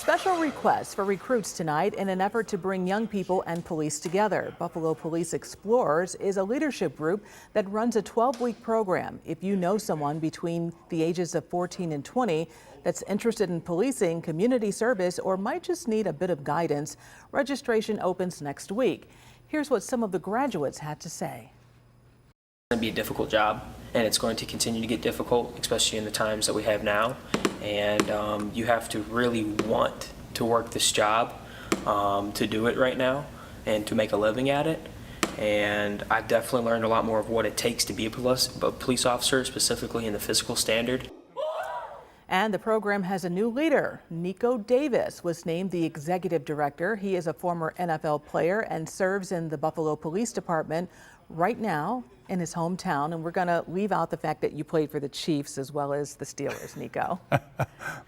special request for recruits tonight in an effort to bring young people and police together. Buffalo Police Explorers is a leadership group that runs a 12-week program. If you know someone between the ages of 14 and 20 that's interested in policing, community service, or might just need a bit of guidance, registration opens next week. Here's what some of the graduates had to say. It's going to be a difficult job, and it's going to continue to get difficult, especially in the times that we have now. And you have to really want to work this job to do it right now and to make a living at it. And I definitely learned a lot more of what it takes to be a police officer, specifically in the physical standard. And the program has a new leader. Niko Davis was named the executive director. He is a former NFL player and serves in the Buffalo Police Department right now in his hometown. And we're going to leave out the fact that you played for the Chiefs as well as the Steelers, Niko.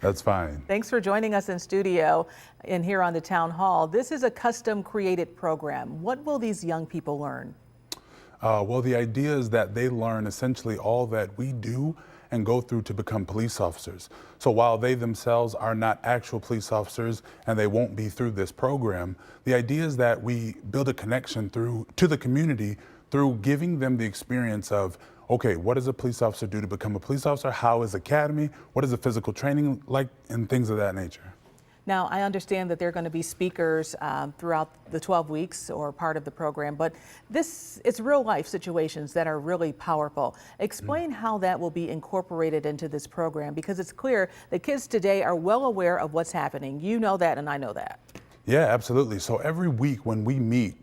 That's fine. Thanks for joining us in studio and here on the town hall. This is a custom created program. What will these young people learn? Well, the idea is that they learn essentially all that we do and go through to become police officers. So while they themselves are not actual police officers and they won't be through this program, the idea is that we build a connection to the community through giving them the experience of, okay, what does a police officer do to become a police officer? How is academy? What is the physical training like? And things of that nature. Now, I understand that there are going to be speakers throughout the 12 weeks or part of the program, but it's real life situations that are really powerful. Explain how that will be incorporated into this program, because it's clear that kids today are well aware of what's happening. You know that, and I know that. Yeah, absolutely. So every week when we meet,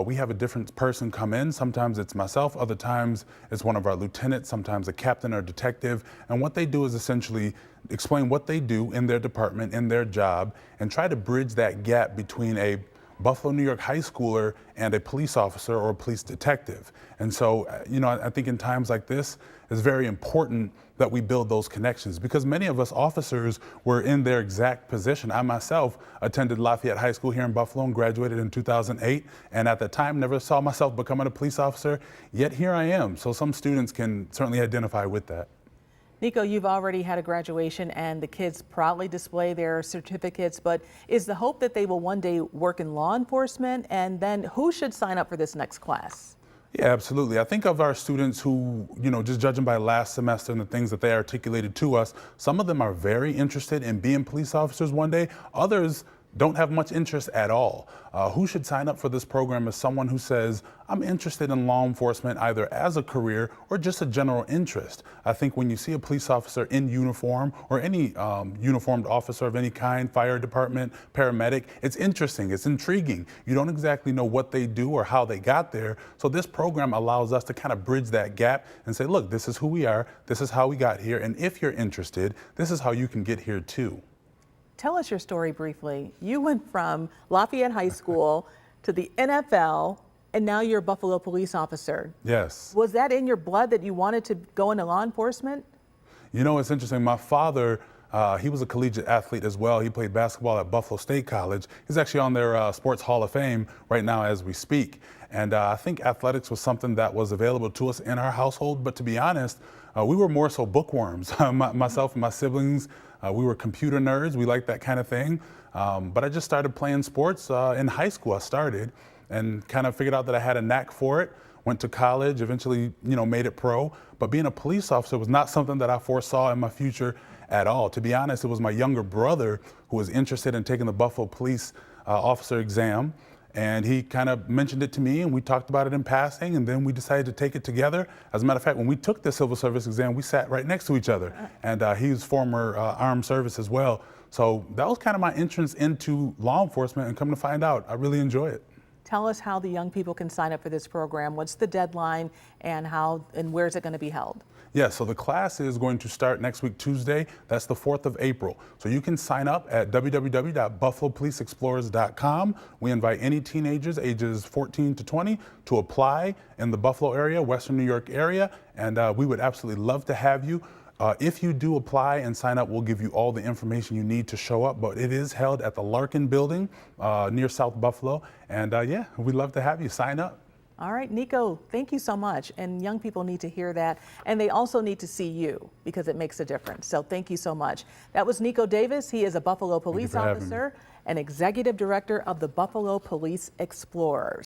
we have a different person come in. Sometimes it's myself, other times it's one of our lieutenants, sometimes a captain or detective. And what they do is essentially explain what they do in their department, in their job, and try to bridge that gap between a Buffalo, New York high schooler and a police officer or a police detective. And so, I think in times like this, it's very important that we build those connections, because many of us officers were in their exact position. I myself attended Lafayette High School here in Buffalo and graduated in 2008, and at the time never saw myself becoming a police officer, yet here I am. So some students can certainly identify with that. Niko, you've already had a graduation and the kids proudly display their certificates, but is the hope that they will one day work in law enforcement? And then who should sign up for this next class? Yeah, absolutely. I think of our students who, just judging by last semester and the things that they articulated to us, some of them are very interested in being police officers one day. Others don't have much interest at all. Who should sign up for this program is someone who says, I'm interested in law enforcement either as a career or just a general interest. I think when you see a police officer in uniform or any uniformed officer of any kind, fire department, paramedic, it's interesting, it's intriguing. You don't exactly know what they do or how they got there. So this program allows us to kind of bridge that gap and say, look, this is who we are, this is how we got here, and if you're interested, this is how you can get here too. Tell us your story briefly. You went from Lafayette High School to the NFL, and now you're a Buffalo police officer. Yes. Was that in your blood that you wanted to go into law enforcement? It's interesting. My father, he was a collegiate athlete as well. He played basketball at Buffalo State College. He's actually on their Sports Hall of Fame right now as we speak. And I think athletics was something that was available to us in our household. But to be honest, we were more so bookworms. Myself and my siblings, we were computer nerds. We liked that kind of thing. But I just started playing sports in high school. I started and kind of figured out that I had a knack for it. Went to college, eventually, made it pro. But being a police officer was not something that I foresaw in my future at all. To be honest, it was my younger brother who was interested in taking the Buffalo police officer exam. And he kind of mentioned it to me, and we talked about it in passing, and then we decided to take it together. As a matter of fact, when we took the civil service exam, we sat right next to each other. And he was former armed service as well. So that was kind of my entrance into law enforcement, and come to find out, I really enjoy it. Tell us how the young people can sign up for this program. What's the deadline, and where is it going to be held? Yeah, so the class is going to start next week, Tuesday. That's the 4th of April. So you can sign up at www.buffalopoliceexplorers.com. We invite any teenagers ages 14 to 20 to apply in the Buffalo area, Western New York area, and we would absolutely love to have you. If you do apply and sign up, we'll give you all the information you need to show up, but it is held at the Larkin building near South Buffalo. And yeah, we'd love to have you sign up. All right, Niko, thank you so much. And young people need to hear that. And they also need to see you because it makes a difference. So thank you so much. That was Niko Davis. He is a Buffalo police officer and executive director of the Buffalo Police Explorers.